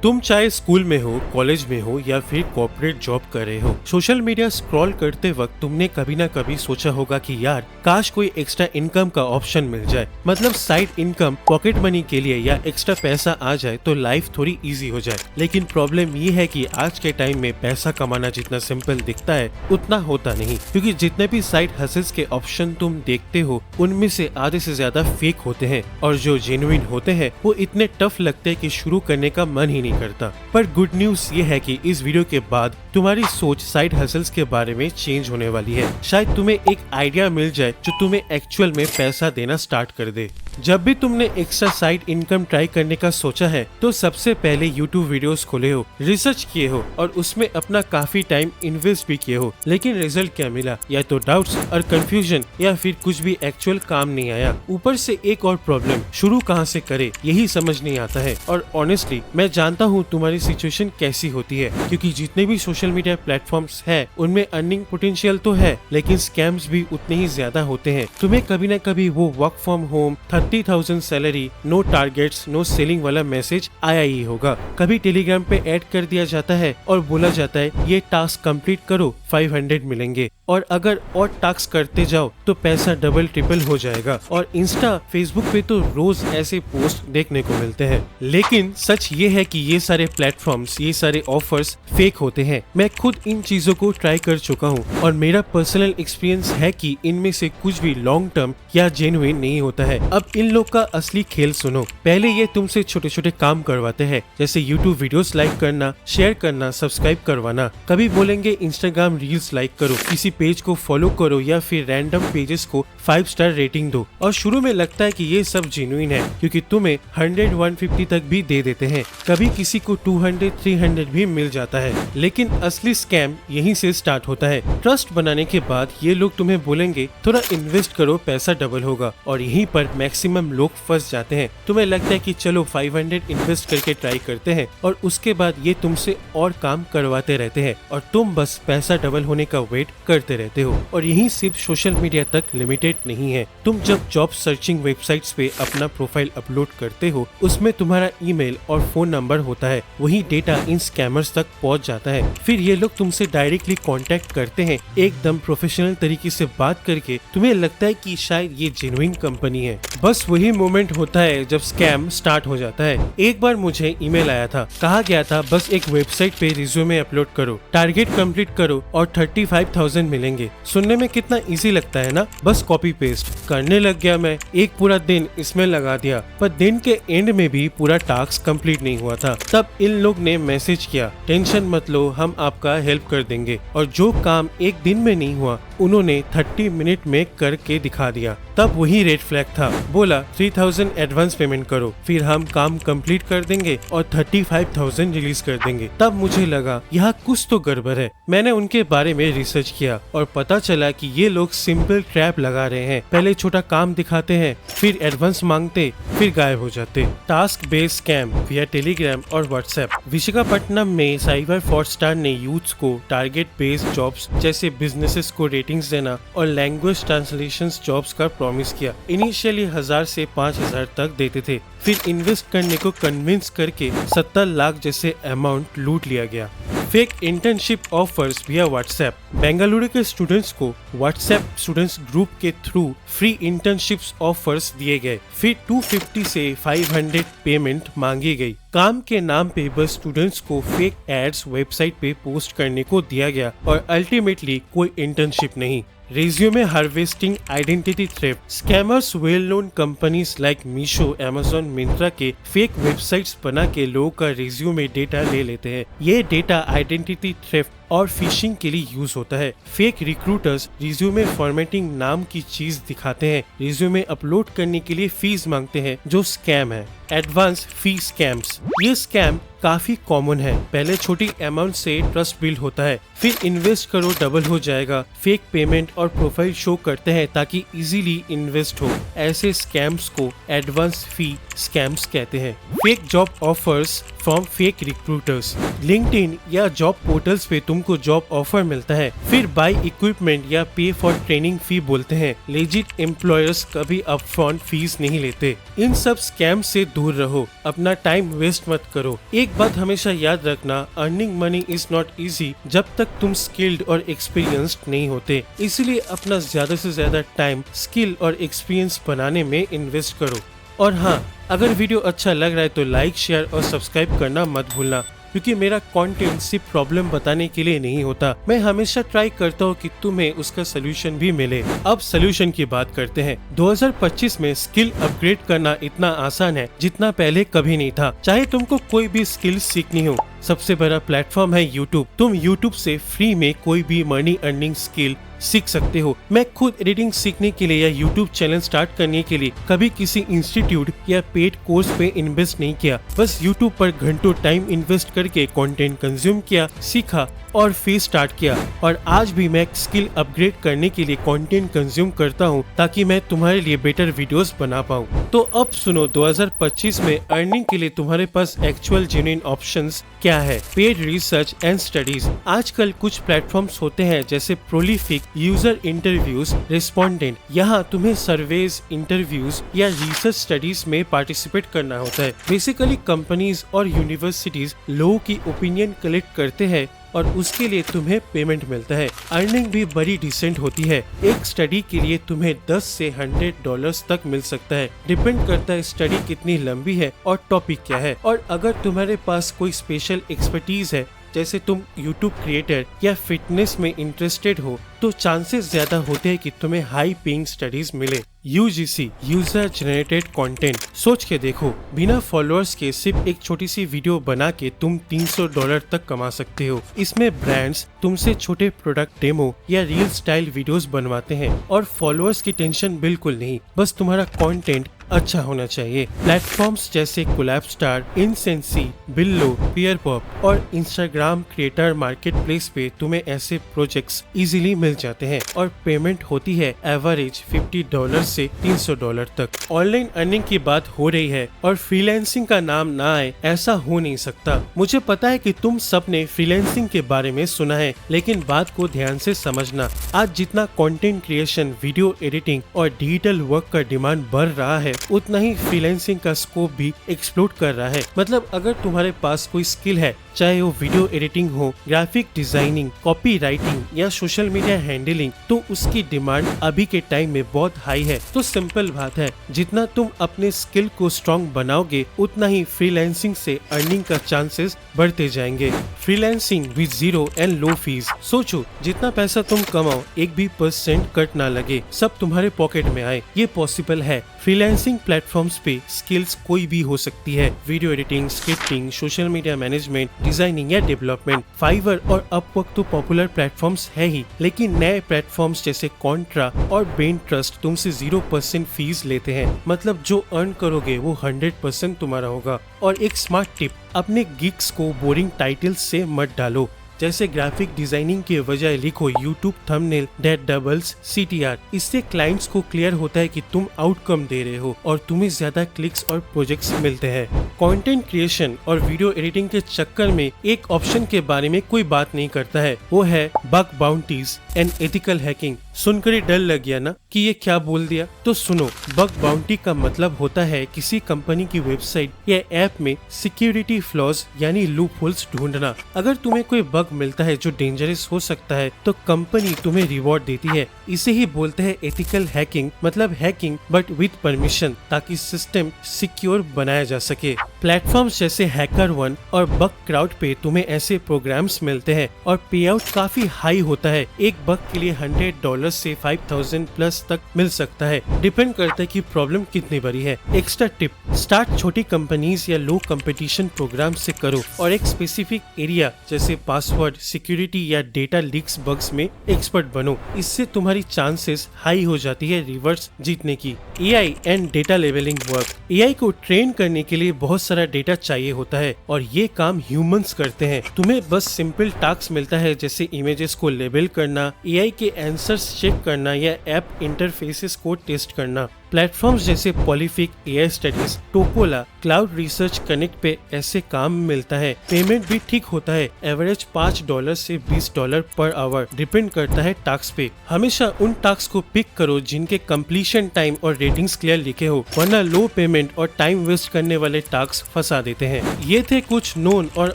तुम चाहे स्कूल में हो, कॉलेज में हो या फिर कॉर्पोरेट जॉब कर रहे हो, सोशल मीडिया स्क्रॉल करते वक्त तुमने कभी ना कभी सोचा होगा कि यार काश कोई एक्स्ट्रा इनकम का ऑप्शन मिल जाए, मतलब साइड इनकम पॉकेट मनी के लिए या एक्स्ट्रा पैसा आ जाए तो लाइफ थोड़ी इजी हो जाए। लेकिन प्रॉब्लम ये है कि आज के टाइम में पैसा कमाना जितना सिंपल दिखता है उतना होता नहीं, क्योंकि जितने भी साइड हसल्स के ऑप्शन तुम देखते हो उनमें से आधे से ज्यादा फेक होते हैं और जो जेन्युइन होते हैं वो इतने टफ लगते हैं कि शुरू करने का मन ही नहीं करता। पर गुड न्यूज ये है कि इस वीडियो के बाद तुम्हारी सोच साइड हसल्स के बारे में चेंज होने वाली है। शायद तुम्हें एक आइडिया मिल जाए जो तुम्हें एक्चुअल में पैसा देना स्टार्ट कर दे। जब भी तुमने एक्स्ट्रा साइड इनकम ट्राई करने का सोचा है तो सबसे पहले YouTube वीडियोस खोले हो, रिसर्च किए हो और उसमें अपना काफी टाइम इन्वेस्ट भी किए हो, लेकिन रिजल्ट क्या मिला? या तो डाउट्स और कंफ्यूजन या फिर कुछ भी एक्चुअल काम नहीं आया। ऊपर से एक और प्रॉब्लम, शुरू कहाँ से करे यही समझ नहीं आता है। और ऑनेस्टली मैं जानता हूँ तुम्हारी सिचुएशन कैसी होती है, क्योंकि जितने भी सोशल मीडिया प्लेटफॉर्म्स है उनमें अर्निंग पोटेंशियल तो है लेकिन स्कैम्स भी उतने ही ज्यादा होते हैं। तुम्हें कभी न कभी वो work from home 30,000 salary, no targets, no selling वाला मैसेज आया ही होगा। कभी टेलीग्राम पे ऐड कर दिया जाता है और बोला जाता है ये टास्क कंप्लीट करो 500 मिलेंगे, और अगर और टास्क करते जाओ तो पैसा डबल ट्रिपल हो जाएगा। और इंस्टा, फेसबुक पे तो रोज ऐसे पोस्ट देखने को मिलते हैं। लेकिन सच ये है कि ये सारे प्लेटफॉर्म्स, ये सारे ऑफर्स फेक होते हैं। मैं खुद इन चीजों को ट्राई कर चुका हूँ और मेरा पर्सनल एक्सपीरियंस है कि इनमें से कुछ भी लॉन्ग टर्म या जेन्युइन नहीं होता है। अब इन लोग का असली खेल सुनो। पहले ये तुमसे छोटे छोटे काम करवाते हैं, जैसे यूट्यूब वीडियोस लाइक करना, शेयर करना, सब्सक्राइब करवाना। कभी बोलेंगे इंस्टाग्राम रील्स लाइक करो, किसी पेज को फॉलो करो या फिर रैंडम पेजेस को 5 स्टार रेटिंग दो। और शुरू में लगता है कि ये सब जेन्युइन है क्योंकि तुम्हें 100-150 तक भी दे देते हैं, कभी किसी को 200-300 भी मिल जाता है। लेकिन असली स्कैम यहीं से स्टार्ट होता है। ट्रस्ट बनाने के बाद ये लोग तुम्हें बोलेंगे थोड़ा इन्वेस्ट करो, पैसा डबल होगा, और यहीं पर मैक्सिमम लोग फंस जाते हैं। तुम्हें लगता है कि चलो 500 इन्वेस्ट करके ट्राई करते हैं और उसके बाद ये तुमसे और काम करवाते रहते हैं और तुम बस पैसा डबल होने का वेट करते रहते हो। और यही सिर्फ सोशल मीडिया तक लिमिटेड नहीं है। तुम जब जॉब सर्चिंग वेबसाइट्स पे अपना प्रोफाइल अपलोड करते हो उसमें तुम्हारा ईमेल और फोन नंबर होता है, वही डेटा इन स्कैमर्स तक पहुंच जाता है। फिर ये लोग तुमसे डायरेक्टली कांटेक्ट करते हैं, एकदम प्रोफेशनल तरीके से बात करके। तुम्हें लगता है कि शायद ये जेन्युइन कंपनी है। बस वही मोमेंट होता है जब स्कैम स्टार्ट हो जाता है। एक बार मुझे ईमेल आया था, कहा गया था बस एक वेबसाइट पे रिज्यूमे अपलोड करो, टारगेट कंप्लीट करो और 35,000 मिलेंगे। सुनने में कितना इजी लगता है ना। बस कॉपी पेस्ट करने लग गया मैं। एक पूरा दिन इसमें लगा दिया, पर दिन के एंड में भी पूरा टास्क कंप्लीट नहीं हुआ था। तब इन लोग ने मैसेज किया, टेंशन मत लो, हम आपका हेल्प कर देंगे। और जो काम एक दिन में नहीं हुआ उन्होंने 30 मिनट में करके दिखा दिया। तब वही रेड फ्लैग था। बोला 3,000 एडवांस पेमेंट करो, फिर हम काम कंप्लीट कर देंगे और 35,000 रिलीज कर देंगे। तब मुझे लगा यहाँ कुछ तो गड़बड़ है। मैंने उनके बारे में रिसर्च किया और पता चला कि ये लोग सिंपल ट्रैप लगा रहे हैं। पहले छोटा काम दिखाते हैं, फिर एडवांस मांगते, फिर गायब हो जाते। टास्क बेस्ड स्कैम विया टेलीग्राम और व्हाट्सएप। विशाखापट्टनम में साइबर फ्रॉडस्टर ने यूथ्स को टारगेट बेस्ड जॉब्स जैसे बिजनेसेस को रेटिंग्स देना और लैंग्वेज ट्रांसलेशन जॉब्स का प्रॉमिस किया। इनिशियली 1000 से 5000 तक देते थे, फिर इन्वेस्ट करने को कन्विंस करके 70 लाख जैसे अमाउंट लूट लिया गया। Fake internship offers via WhatsApp. Bengaluru के स्टूडेंट्स को व्हाट्सएप स्टूडेंट्स ग्रुप के थ्रू फ्री इंटर्नशिप्स ऑफर्स दिए गए, फिर 250 से 500 पेमेंट मांगी गई। काम के नाम पे बस स्टूडेंट्स को फेक एड्स वेबसाइट पे पोस्ट करने को दिया गया और अल्टीमेटली कोई इंटर्नशिप नहीं। Resume harvesting, identity theft. Scammers well-known companies like Meesho, Amazon, Myntra के फेक वेबसाइट्स बना के लोगों का रिज्यूमे डेटा ले लेते हैं। ये डेटा आइडेंटिटी थेफ्ट और फिशिंग के लिए यूज होता है। फेक रिक्रूटर्स रिज्यूमे फॉर्मेटिंग नाम की चीज दिखाते हैं, रिज्यूमे अपलोड करने के लिए फीस मांगते हैं जो स्कैम है। एडवांस फी स्कैम्स। ये स्कैम काफी कॉमन है। पहले छोटी अमाउंट से ट्रस्ट बिल्ड होता है, फिर इन्वेस्ट करो डबल हो जाएगा। फेक पेमेंट और प्रोफाइल शो करते हैं ताकि इजीली इन्वेस्ट हो। ऐसे स्कैम्स को एडवांस फी स्कैम्स कहते हैं। Fake job offers from fake recruiters. LinkedIn या जॉब पोर्टल्स पे तुमको जॉब ऑफर मिलता है, फिर बाय इक्विपमेंट या पे फॉर ट्रेनिंग फी बोलते हैं। लेजिट एम्प्लॉयर्स कभी अपफ्रंट फीस नहीं लेते। इन सब स्कैम से दूर रहो, अपना टाइम वेस्ट मत करो। एक एक बात हमेशा याद रखना, earning money is not easy जब तक तुम स्किल्ड और एक्सपीरियंस्ड नहीं होते। इसीलिए अपना ज्यादा से ज्यादा टाइम स्किल और एक्सपीरियंस बनाने में इन्वेस्ट करो। और हाँ, अगर वीडियो अच्छा लग रहा है तो लाइक, शेयर और सब्सक्राइब करना मत भूलना, क्योंकि मेरा कंटेंट सिर्फ प्रॉब्लम बताने के लिए नहीं होता। मैं हमेशा ट्राई करता हूँ कि तुम्हें उसका सोल्यूशन भी मिले। अब सोल्यूशन की बात करते हैं। 2025 में स्किल अपग्रेड करना इतना आसान है जितना पहले कभी नहीं था। चाहे तुमको कोई भी स्किल सीखनी हो, सबसे बड़ा प्लेटफॉर्म है यूट्यूब। तुम यूट्यूब से फ्री में कोई भी मनी अर्निंग स्किल सीख सकते हो। मैं खुद एडिटिंग सीखने के लिए या यूट्यूब चैनल स्टार्ट करने के लिए कभी किसी इंस्टीट्यूट या पेड कोर्स पे इन्वेस्ट नहीं किया। बस यूट्यूब पर घंटों टाइम इन्वेस्ट करके कंटेंट कंज्यूम किया, सीखा और फिर स्टार्ट किया। और आज भी मैं स्किल अपग्रेड करने के लिए कंटेंट कंज्यूम करता हूँ ताकि मैं तुम्हारे लिए बेटर वीडियोस बना पाऊँ। तो अब सुनो, 2025 में अर्निंग के लिए तुम्हारे पास एक्चुअल जेन्युइन ऑप्शंस क्या है। Paid research and studies. आजकल कुछ प्लेटफॉर्म्स होते हैं जैसे प्रोलिफिक, यूजर इंटरव्यूज, रेस्पोंडेंट। यहाँ तुम्हें सर्वेज, इंटरव्यूज या रिसर्च स्टडीज में पार्टिसिपेट करना होता है। बेसिकली कंपनीज और यूनिवर्सिटीज लोगों की ओपिनियन कलेक्ट करते हैं और उसके लिए तुम्हें पेमेंट मिलता है। अर्निंग भी बड़ी डिसेंट होती है। एक स्टडी के लिए तुम्हें 10 से $100 तक मिल सकता है। डिपेंड करता है स्टडी कितनी लंबी है और टॉपिक क्या है। और अगर तुम्हारे पास कोई स्पेशल एक्सपर्टीज है, जैसे तुम यूट्यूब क्रिएटर या फिटनेस में इंटरेस्टेड हो, तो चांसेस ज्यादा होते हैं कि तुम्हें हाई पेइंग स्टडीज मिले। UGC, user generated content. सोच के देखो, बिना फॉलोअर्स के सिर्फ एक छोटी सी वीडियो बना के तुम $300 तक कमा सकते हो। इसमें ब्रांड्स तुमसे छोटे प्रोडक्ट डेमो या रील स्टाइल वीडियोस बनवाते हैं और फॉलोअर्स की टेंशन बिल्कुल नहीं, बस तुम्हारा कंटेंट अच्छा होना चाहिए। प्लेटफॉर्म्स जैसे कोलैबस्टार, इनसेंसी, बिल्लो, पियरपॉप और इंस्टाग्राम क्रिएटर मार्केट प्लेस पे तुम्हें ऐसे प्रोजेक्ट्स इजीली मिल जाते हैं और पेमेंट होती है एवरेज $50 से $300 तक। ऑनलाइन अर्निंग की बात हो रही है और फ्रीलांसिंग का नाम ना आए ऐसा हो नहीं सकता। मुझे पता है कि तुम सबने फ्रीलांसिंग के बारे में सुना है, लेकिन बात को ध्यान से समझना। आज जितना कंटेंट क्रिएशन, वीडियो एडिटिंग और डिजिटल वर्क का डिमांड बढ़ रहा है, उतना ही फ्रीलांसिंग का स्कोप भी एक्सप्लोर कर रहा है। मतलब अगर तुम्हारे पास कोई स्किल है, चाहे वो वीडियो एडिटिंग हो, ग्राफिक डिजाइनिंग, कॉपी राइटिंग या सोशल मीडिया हैंडलिंग, तो उसकी डिमांड अभी के टाइम में बहुत हाई है। तो सिंपल बात है, जितना तुम अपने स्किल को स्ट्रॉन्ग बनाओगे, उतना ही फ्रीलांसिंग से अर्निंग का चांसेस बढ़ते जाएंगे। Freelancing with zero and low fees. सोचो, जितना पैसा तुम कमाओ, एक भी % कट ना लगे, सब तुम्हारे पॉकेट में आए। ये पॉसिबल है। फ्रीलांसिंग प्लेटफॉर्म्स पे स्किल्स कोई भी हो सकती है। Video editing, scripting, social media management, designing या डेवलपमेंट। फाइवर और अपवर्क तो पॉपुलर प्लेटफॉर्म्स है ही, लेकिन नए प्लेटफॉर्म्स जैसे कॉन्ट्रा और ब्रेन ट्रस्ट तुमसे 0% फीस लेते हैं। मतलब जो अर्न करोगे वो 100% तुम्हारा होगा। और एक स्मार्ट टिप, अपने गिग्स को बोरिंग टाइटल से मत डालो। जैसे ग्राफिक डिजाइनिंग के बजाय लिखो YouTube thumbnail that doubles CTR। इससे क्लाइंट्स को क्लियर होता है कि तुम आउटकम दे रहे हो और तुम्हें ज्यादा क्लिक्स और प्रोजेक्ट्स मिलते हैं। कंटेंट क्रिएशन और वीडियो एडिटिंग के चक्कर में एक ऑप्शन के बारे में कोई बात नहीं करता है, वो है bug bounties and ethical hacking. सुनकर ही डर लग गया ना कि ये क्या बोल दिया? तो सुनो, बग बाउंटी का मतलब होता है किसी कंपनी की वेबसाइट या ऐप में सिक्योरिटी फ्लॉज यानी लूप होल्स ढूंढना। अगर तुम्हें कोई बग मिलता है जो डेंजरस हो सकता है, तो कंपनी तुम्हें रिवॉर्ड देती है। इसे ही बोलते हैं एथिकल हैकिंग, मतलब हैकिंग बट विद परमिशन, ताकि सिस्टम सिक्योर बनाया जा सके। प्लेटफॉर्म्स जैसे HackerOne और बग क्राउड पे तुम्हें ऐसे प्रोग्राम्स मिलते हैं और पे आउट काफी हाई होता है। एक बग के लिए $100 से 5000 प्लस तक मिल सकता है। डिपेंड करता है कि प्रॉब्लम कितनी बड़ी है। एक्स्ट्रा टिप, स्टार्ट छोटी कंपनीज या लो कंपटीशन प्रोग्राम से करो और एक स्पेसिफिक एरिया जैसे पासवर्ड, सिक्योरिटी या डेटा लीक्स बग्स में एक्सपर्ट बनो। इससे तुम्हारी चांसेस हाई हो जाती है रिवर्स जीतने की। AI and data labelling work. AI को ट्रेन करने के लिए बहुत सारा डेटा चाहिए होता है और ये काम ह्यूमंस करते हैं। तुम्हें बस सिंपल टास्क मिलता है, जैसे इमेजेस को लेबल करना, AI के आंसर्स चेक करना या ऐप इंटरफेसेस को टेस्ट करना। प्लेटफॉर्म्स जैसे पॉलीफिक, एआई स्टडीज, टोकोला, क्लाउड रिसर्च कनेक्ट पे ऐसे काम मिलता है। पेमेंट भी ठीक होता है, एवरेज $5 से $20 पर आवर, डिपेंड करता है टास्क पे। हमेशा उन टास्क को पिक करो जिनके कंप्लीशन टाइम और रेटिंग्स क्लियर लिखे हो, वरना लो पेमेंट और टाइम वेस्ट करने वाले टास्क फंसा देते हैं। ये थे कुछ नोन और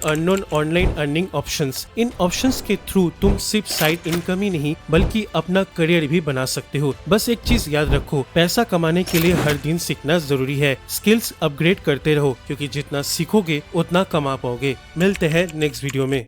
अननोन ऑनलाइन अर्निंग ऑप्शंस। इन ऑप्शंस के थ्रू तुम सिर्फ साइड इनकम ही नहीं बल्कि अपना करियर भी बना सकते हो। बस एक चीज याद रखो, पैसा कमाने के लिए हर दिन सीखना जरूरी है। स्किल्स अपग्रेड करते रहो, क्योंकि जितना सीखोगे उतना कमा पाओगे। मिलते हैं नेक्स्ट वीडियो में।